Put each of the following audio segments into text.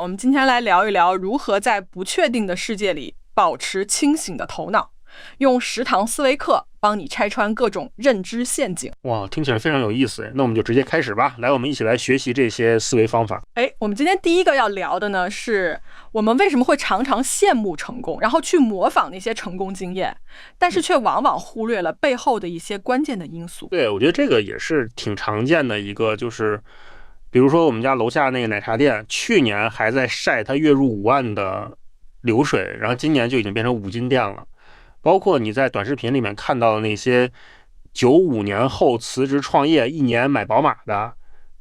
我们今天来聊一聊如何在不确定的世界里保持清醒的头脑，用10堂思维课帮你拆穿各种认知陷阱。哇，听起来非常有意思。那我们就直接开始吧。来，我们一起来学习这些思维方法。我们今天第一个要聊的呢，是我们为什么会常常羡慕成功，然后去模仿那些成功经验，但是却往往忽略了背后的一些关键的因素。对，我觉得这个也是挺常见的一个，就是比如说我们家楼下那个奶茶店，去年还在晒它月入5万的流水，然后今年就已经变成5金店了。包括你在短视频里面看到的那些95年后辞职创业1年买宝马的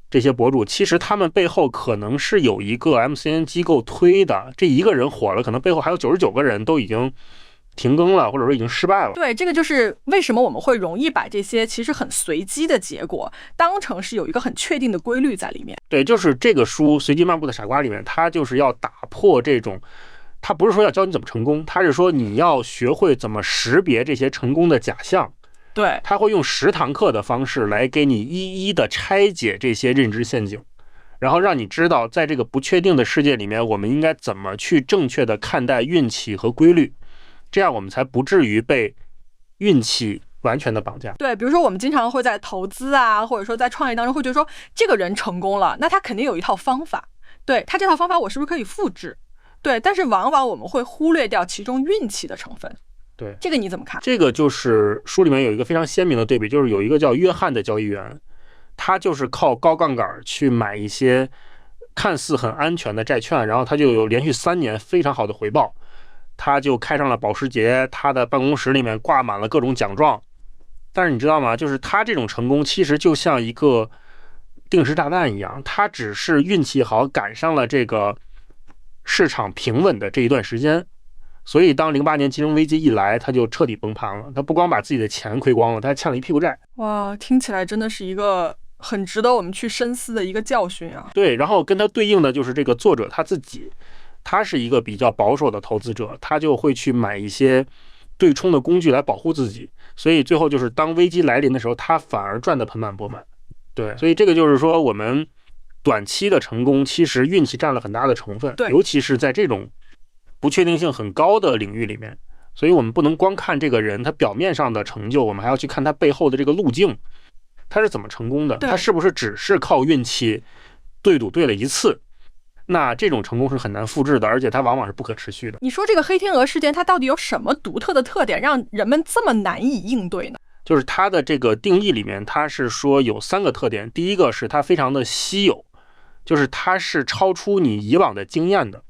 这些博主，其实他们背后可能是有一个 MCN 机构推的，这一个人火了，可能背后还有99个人都已经停更了，或者说已经失败了。对，这个就是为什么我们会容易把这些其实很随机的结果当成是有一个很确定的规律在里面。对，就是这个书《随机漫步的傻瓜》里面，它就是要打破这种，它不是说要教你怎么成功，它是说你要学会怎么识别这些成功的假象。对，他会用10堂课的方式来给你一一的拆解这些认知陷阱，然后让你知道在这个不确定的世界里面，我们应该怎么去正确的看待运气和规律，这样我们才不至于被运气完全的绑架。对，比如说我们经常会在投资啊，或者说在创业当中会觉得说这个人成功了，那他肯定有一套方法，对，他这套方法我是不是可以复制？对，但是往往我们会忽略掉其中运气的成分。对，这个你怎么看？这个就是书里面有一个非常鲜明的对比，就是有一个叫约翰的交易员，他就是靠高杠杆去买一些看似很安全的债券，然后他就有连续3年非常好的回报，他就开上了保时捷，他的办公室里面挂满了各种奖状。但是你知道吗？就是他这种成功其实就像一个定时炸弹一样，他只是运气好赶上了这个市场平稳的这一段时间。所以当08年金融危机一来，他就彻底崩盘了。他不光把自己的钱亏光了，他还欠了一屁股债。哇，听起来真的是一个很值得我们去深思的一个教训啊。对，然后跟他对应的就是这个作者他自己，他是一个比较保守的投资者，他就会去买一些对冲的工具来保护自己。所以最后就是当危机来临的时候，他反而赚得盆满钵满。对，所以这个就是说我们短期的成功其实运气占了很大的成分，对，尤其是在这种不确定性很高的领域里面，所以我们不能光看这个人他表面上的成就，我们还要去看他背后的这个路径，他是怎么成功的，他是不是只是靠运气对赌对了1次，那这种成功是很难复制的，而且它往往是不可持续的。你说这个黑天鹅事件它到底有什么独特的特点让人们这么难以应对呢？就是它的这个定义里面，它是说有3个特点。第一个是它非常的稀有，就是它是超出你以往的经验的。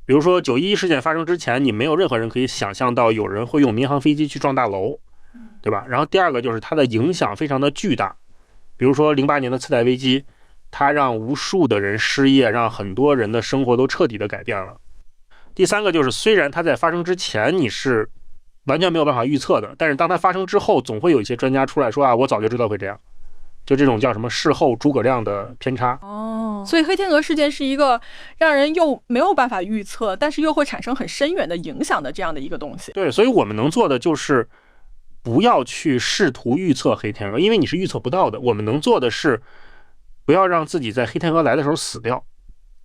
比如说911事件发生之前，你没有任何人可以想象到有人会用民航飞机去撞大楼，对吧？然后第二个就是它的影响非常的巨大，比如说08年的次贷危机，它让无数的人失业，让很多人的生活都彻底的改变了。第3个就是虽然它在发生之前你是完全没有办法预测的，但是当它发生之后，总会有一些专家出来说啊，我早就知道会这样。就这种叫什么事后诸葛亮的偏差。所以黑天鹅事件是一个让人又没有办法预测，但是又会产生很深远的影响的这样的一个东西。对，所以我们能做的就是不要去试图预测黑天鹅，因为你是预测不到的。我们能做的是不要让自己在黑天鹅来的时候死掉。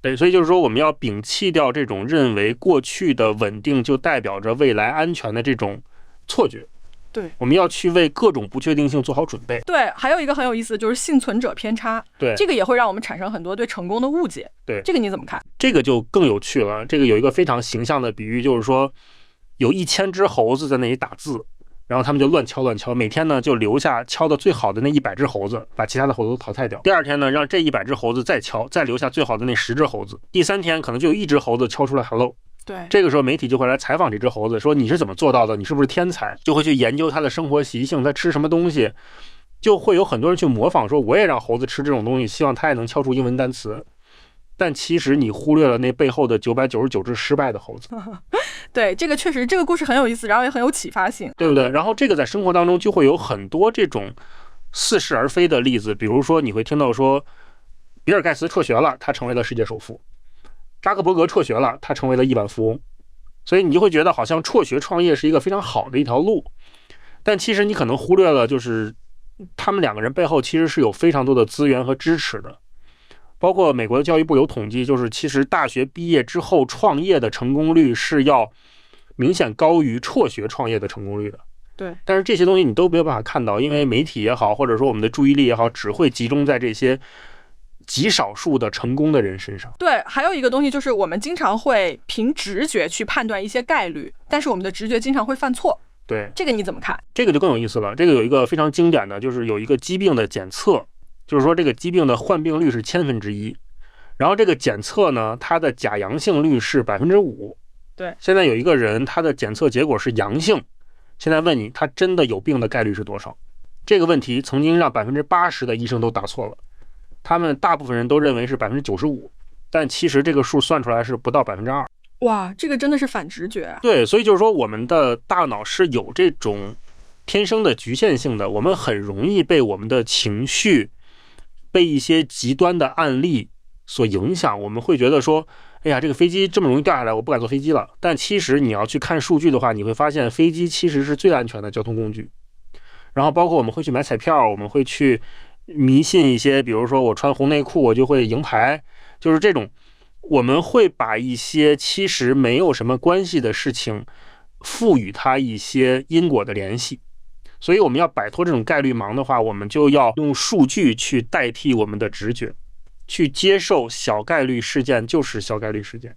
对，所以就是说我们要摒弃掉这种认为过去的稳定就代表着未来安全的这种错觉。对，我们要去为各种不确定性做好准备。对，还有一个很有意思的就是幸存者偏差。对，这个也会让我们产生很多对成功的误解。对，这个你怎么看？这个就更有趣了。这个有一个非常形象的比喻，就是说有1000只猴子在那里打字，然后他们就乱敲，每天呢就留下敲的最好的那100只猴子，把其他的猴子都淘汰掉。第二天呢，让这100只猴子再敲，再留下最好的那10只猴子。第3天可能就有1只猴子敲出来 hello。对，这个时候媒体就会来采访这只猴子，说你是怎么做到的？你是不是天才？就会去研究它的生活习性，它吃什么东西，就会有很多人去模仿，说我也让猴子吃这种东西，希望它也能敲出英文单词。但其实你忽略了那背后的999只失败的猴子。对，这个确实这个故事很有意思，然后也很有启发性，对不对？然后这个在生活当中就会有很多这种似是而非的例子，比如说你会听到说比尔盖茨辍学了，他成为了世界首富。扎克伯格辍学了，他成为了亿万富翁。所以你就会觉得好像辍学创业是一个非常好的一条路，但其实你可能忽略了，就是他们2个人背后其实是有非常多的资源和支持的。包括美国的教育部有统计，就是其实大学毕业之后创业的成功率是要明显高于辍学创业的成功率的。对，但是这些东西你都没有办法看到，因为媒体也好，或者说我们的注意力也好，只会集中在这些极少数的成功的人身上。对，还有一个东西就是我们经常会凭直觉去判断一些概率，但是我们的直觉经常会犯错。对，这个你怎么看？这个就更有意思了。这个有一个非常经典的，就是有一个疾病的检测，就是说这个疾病的患病率是1/1000，然后这个检测呢，它的假阳性率是5%。对，现在有一个人他的检测结果是阳性，现在问你他真的有病的概率是多少？这个问题曾经让80%的医生都答错了，他们大部分人都认为是95%，但其实这个数算出来是不到2%。哇，这个真的是反直觉啊。对，所以就是说我们的大脑是有这种天生的局限性的，我们很容易被我们的情绪，被一些极端的案例所影响。我们会觉得说，哎呀，这个飞机这么容易掉下来，我不敢坐飞机了。但其实你要去看数据的话，你会发现飞机其实是最安全的交通工具。然后包括我们会去买彩票，我们会去迷信一些，比如说我穿红内裤我就会赢牌，就是这种。我们会把一些其实没有什么关系的事情赋予它一些因果的联系，所以我们要摆脱这种概率盲的话，我们就要用数据去代替我们的直觉，去接受小概率事件就是小概率事件，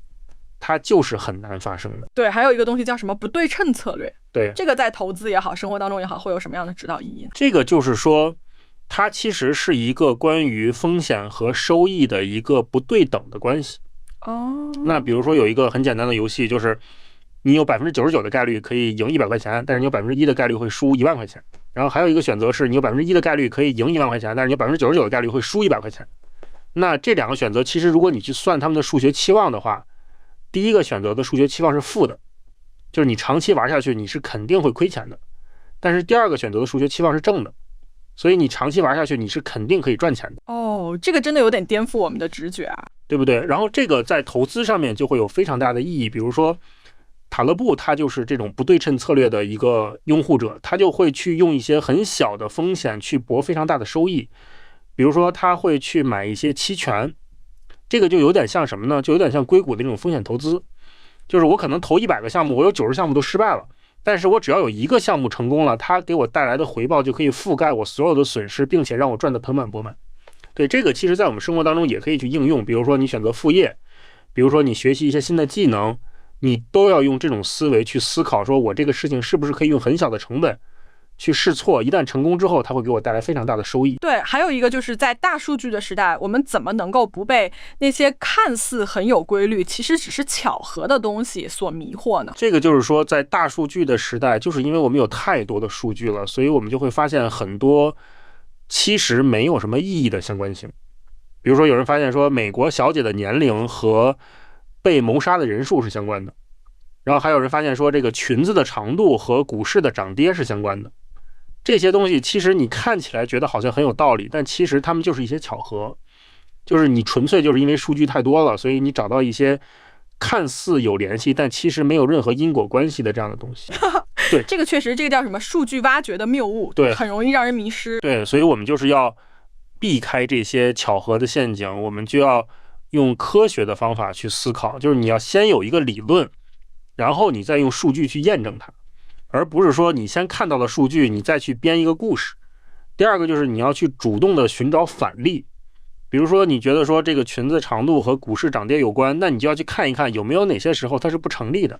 它就是很难发生的。对，还有一个东西叫什么不对称策略。对，这个在投资也好，生活当中也好，会有什么样的指导意义呢？这个就是说它其实是一个关于风险和收益的一个不对等的关系。那比如说有一个很简单的游戏，就是你有99%的概率可以赢100块钱，但是你有1%的概率会输1万块钱。然后还有一个选择是你有1%的概率可以赢1万块钱，但是你有99%的概率会输100块钱。那这两个选择其实如果你去算他们的数学期望的话，第一个选择的数学期望是负的，就是你长期玩下去你是肯定会亏钱的。但是第二个选择的数学期望是正的，所以你长期玩下去你是肯定可以赚钱的。这个真的有点颠覆我们的直觉啊，对不对？然后这个在投资上面就会有非常大的意义，比如说塔勒布他就是这种不对称策略的一个拥护者，他就会去用一些很小的风险去博非常大的收益。比如说他会去买一些期权，这个就有点像什么呢？就有点像硅谷的那种风险投资，就是我可能投100个项目，我有90项目都失败了，但是我只要有一个项目成功了，它给我带来的回报就可以覆盖我所有的损失，并且让我赚得盆满钵满。对，这个其实在我们生活当中也可以去应用，比如说你选择副业，比如说你学习一些新的技能，你都要用这种思维去思考，说我这个事情是不是可以用很小的成本去试错，一旦成功之后它会给我带来非常大的收益。对，还有一个就是在大数据的时代，我们怎么能够不被那些看似很有规律其实只是巧合的东西所迷惑呢？这个就是说在大数据的时代，就是因为我们有太多的数据了，所以我们就会发现很多其实没有什么意义的相关性。比如说有人发现说美国小姐的年龄和被谋杀的人数是相关的，然后还有人发现说这个裙子的长度和股市的涨跌是相关的。这些东西其实你看起来觉得好像很有道理，但其实它们就是一些巧合，就是你纯粹就是因为数据太多了，所以你找到一些看似有联系但其实没有任何因果关系的这样的东西。对，这个确实，这个叫什么数据挖掘的谬误，对，很容易让人迷失。对，所以我们就是要避开这些巧合的陷阱，我们就要用科学的方法去思考，就是你要先有一个理论，然后你再用数据去验证它，而不是说你先看到了数据，你再去编一个故事。第二个就是你要去主动的寻找反例，比如说你觉得说这个裙子长度和股市涨跌有关，那你就要去看一看有没有哪些时候它是不成立的。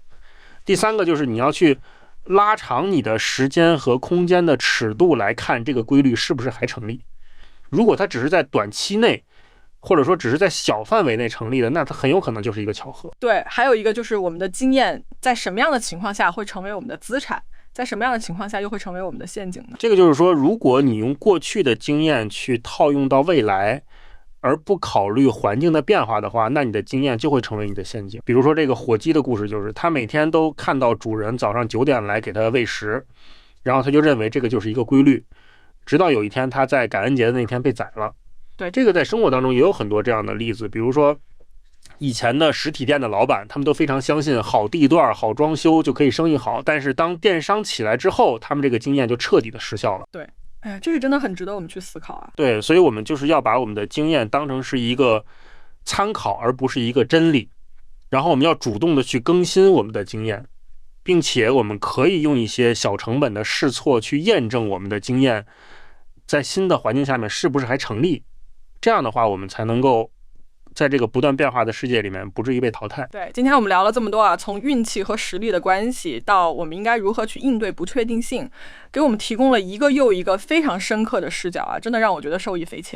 第三个就是你要去拉长你的时间和空间的尺度来看这个规律是不是还成立。如果它只是在短期内，或者说只是在小范围内成立的，那它很有可能就是一个巧合。对，还有一个就是我们的经验在什么样的情况下会成为我们的资产，在什么样的情况下又会成为我们的陷阱呢？这个就是说，如果你用过去的经验去套用到未来，而不考虑环境的变化的话，那你的经验就会成为你的陷阱。比如说这个火鸡的故事，就是他每天都看到主人早上9点来给他喂食，然后他就认为这个就是一个规律，直到有一天他在感恩节的那天被宰了。对，这个在生活当中也有很多这样的例子，比如说以前的实体店的老板，他们都非常相信好地段好装修就可以生意好，但是当电商起来之后，他们这个经验就彻底的失效了。对，哎呀，这个真的很值得我们去思考啊。对，所以我们就是要把我们的经验当成是一个参考，而不是一个真理。然后我们要主动的去更新我们的经验，并且我们可以用一些小成本的试错去验证我们的经验在新的环境下面是不是还成立。这样的话，我们才能够在这个不断变化的世界里面不至于被淘汰。对，今天我们聊了这么多啊，从运气和实力的关系到我们应该如何去应对不确定性，给我们提供了一个又一个非常深刻的视角啊，真的让我觉得受益匪浅。